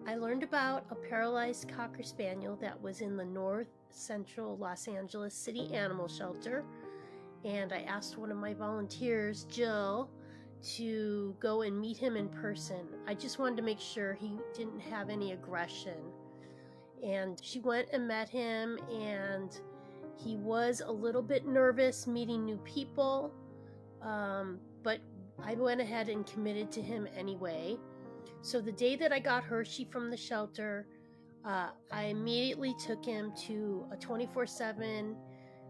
I learned about a paralyzed Cocker Spaniel that was in the north central Los Angeles City Animal Shelter, and I asked one of my volunteers, Jill, to go and meet him in person. I just wanted to make sure he didn't have any aggression. And she went and met him, and he was a little bit nervous meeting new people, but I went ahead and committed to him anyway. So the day that I got Hershey from the shelter, I immediately took him to a 24/7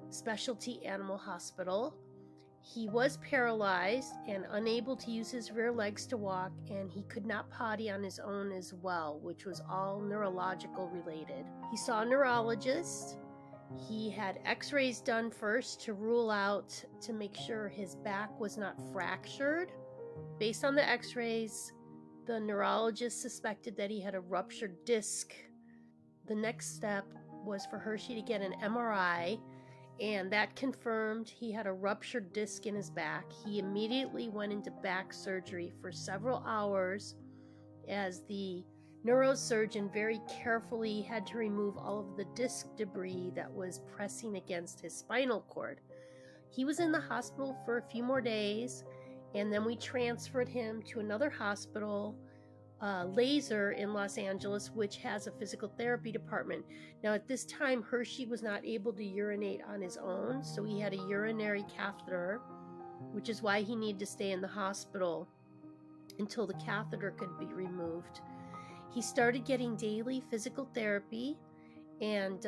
specialty animal hospital. He was paralyzed and unable to use his rear legs to walk, and he could not potty on his own as well, which was all neurological related. He saw a neurologist. He had x-rays done first to rule out, to make sure his back was not fractured. Based on the x-rays, the neurologist suspected that he had a ruptured disc. The next step was for Hershey to get an MRI, and that confirmed he had a ruptured disc in his back. He immediately went into back surgery for several hours as the neurosurgeon very carefully had to remove all of the disc debris that was pressing against his spinal cord. He was in the hospital for a few more days, and then we transferred him to another hospital, Laser in Los Angeles, which has a physical therapy department. Now at this time, Hershey was not able to urinate on his own, so he had a urinary catheter, which is why he needed to stay in the hospital until the catheter could be removed. He started getting daily physical therapy, and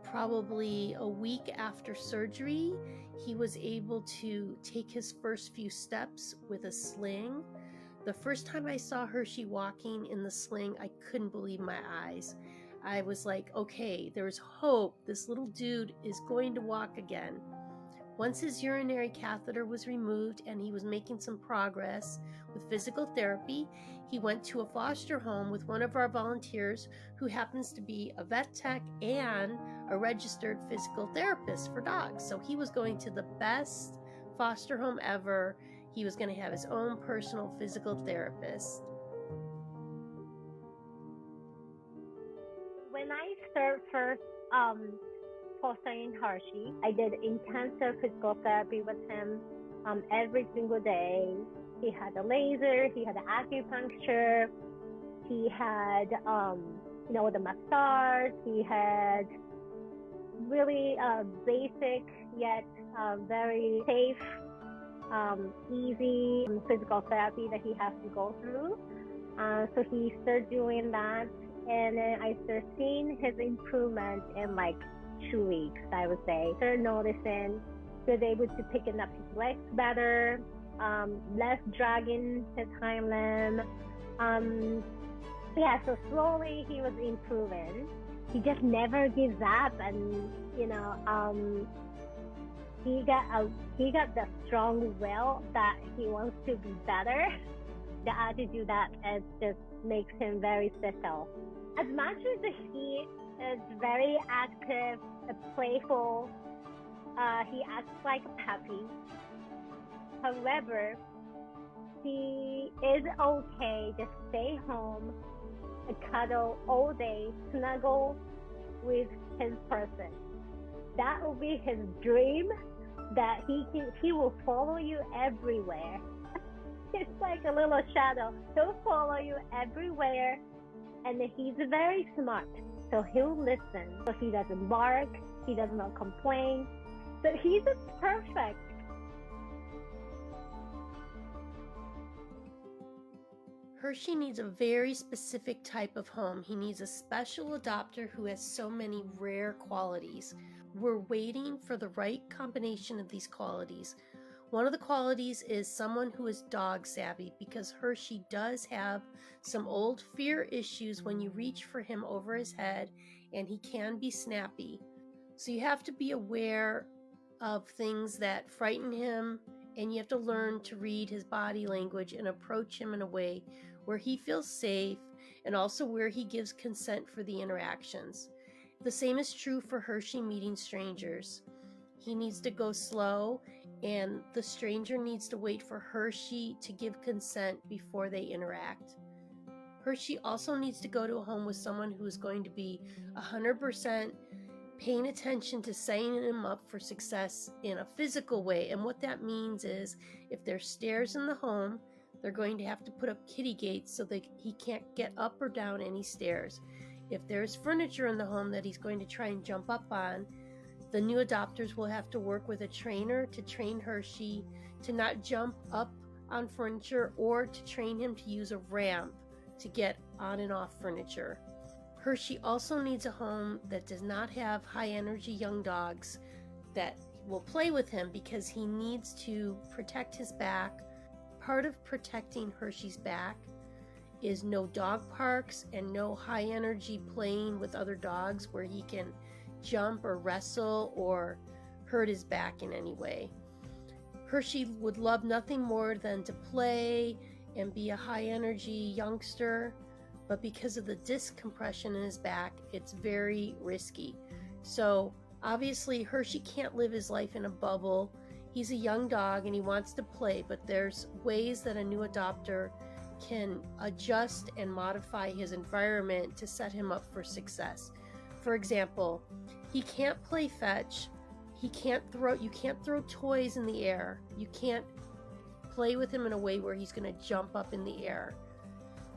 probably a week after surgery, he was able to take his first few steps with a sling. The first time I saw Hershey walking in the sling, I couldn't believe my eyes. I was like, okay, there's hope. This little dude is going to walk again. Once his urinary catheter was removed and he was making some progress with physical therapy, he went to a foster home with one of our volunteers who happens to be a vet tech and a registered physical therapist for dogs. So he was going to the best foster home ever. He was going to have his own personal physical therapist. When I started first fostering Hershey, I did intensive physical therapy with him every single day. He had a laser, he had acupuncture, he had the massage, he had really basic yet very safe, easy physical therapy that he has to go through. So he started doing that, and then I started seeing his improvement in like 2 weeks, I would say. Started noticing he was able to pick up his legs better, less dragging his hind limb. So slowly he was improving. He just never gives up, and he got the strong will that he wants to be better. The attitude that it just makes him very special. As much as he is very active, playful, he acts like a puppy. However, he is okay to stay home, cuddle all day, snuggle with his person. That will be his dream, that he will follow you everywhere. It's like a little shadow. He'll follow you everywhere, and he's very smart. So he'll listen. So he doesn't bark, he does not complain. So he's perfect. Hershey needs a very specific type of home. He needs a special adopter who has so many rare qualities. We're waiting for the right combination of these qualities. One of the qualities is someone who is dog savvy, because Hershey does have some old fear issues when you reach for him over his head, and he can be snappy. So you have to be aware of things that frighten him, and you have to learn to read his body language and approach him in a way where he feels safe and also where he gives consent for the interactions. The same is true for Hershey meeting strangers. He needs to go slow, and the stranger needs to wait for Hershey to give consent before they interact. Hershey also needs to go to a home with someone who is going to be 100% paying attention to setting him up for success in a physical way. And what that means is if there's stairs in the home, they're going to have to put up kitty gates so that he can't get up or down any stairs. If there's furniture in the home that he's going to try and jump up on, the new adopters will have to work with a trainer to train Hershey to not jump up on furniture or to train him to use a ramp to get on and off furniture. Hershey also needs a home that does not have high energy young dogs that will play with him because he needs to protect his back. Part of protecting Hershey's back is no dog parks and no high energy playing with other dogs where he can jump or wrestle or hurt his back in any way. Hershey would love nothing more than to play and be a high energy youngster, but because of the disc compression in his back, it's very risky. So obviously Hershey can't live his life in a bubble. He's a young dog and he wants to play, but there's ways that a new adopter can adjust and modify his environment to set him up for success. For example, he can't play fetch. You can't throw toys in the air. You can't play with him in a way where he's going to jump up in the air.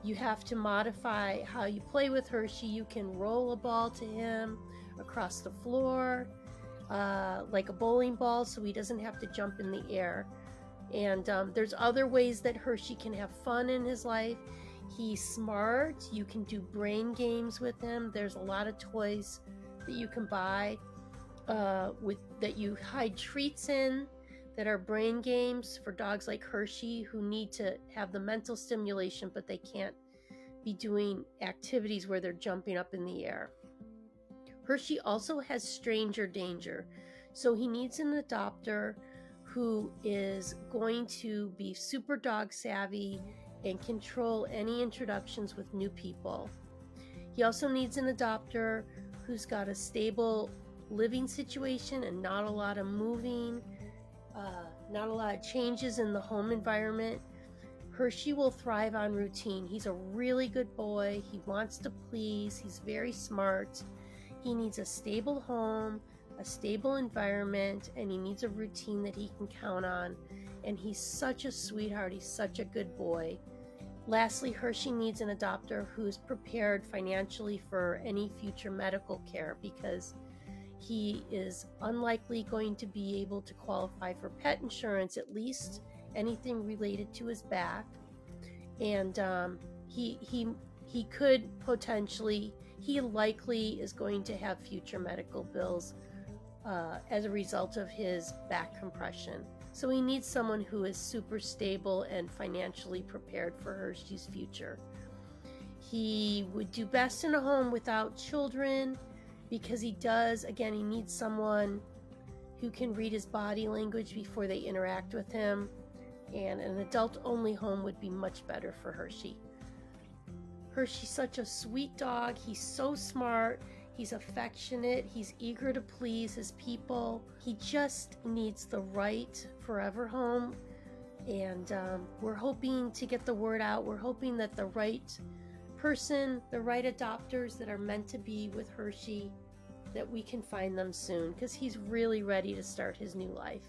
You have to modify how you play with Hershey. You can roll a ball to him across the floor, like a bowling ball, so he doesn't have to jump in the air. And there's other ways that Hershey can have fun in his life. He's smart. You can do brain games with him. There's a lot of toys that you can buy that you hide treats in that are brain games for dogs like Hershey who need to have the mental stimulation, but they can't be doing activities where they're jumping up in the air. Hershey also has stranger danger, so he needs an adopter who is going to be super dog savvy and control any introductions with new people. He also needs an adopter who's got a stable living situation and not a lot of moving, not a lot of changes in the home environment. Hershey will thrive on routine. He's a really good boy. He wants to please. He's very smart. He needs a stable home, a stable environment, and he needs a routine that he can count on. And he's such a sweetheart. He's such a good boy. Lastly, Hershey needs an adopter who's prepared financially for any future medical care because he is unlikely going to be able to qualify for pet insurance, at least anything related to his back. And he could potentially, he likely is going to have future medical bills as a result of his back compression. So he needs someone who is super stable and financially prepared for Hershey's future. He would do best in a home without children because he needs someone who can read his body language before they interact with him, and an adult-only home would be much better for Hershey. Hershey's such a sweet dog. He's so smart. He's affectionate. He's eager to please his people. He just needs the right forever home, and we're hoping to get the word out. We're hoping that the right person, the right adopters that are meant to be with Hershey, that we can find them soon because he's really ready to start his new life.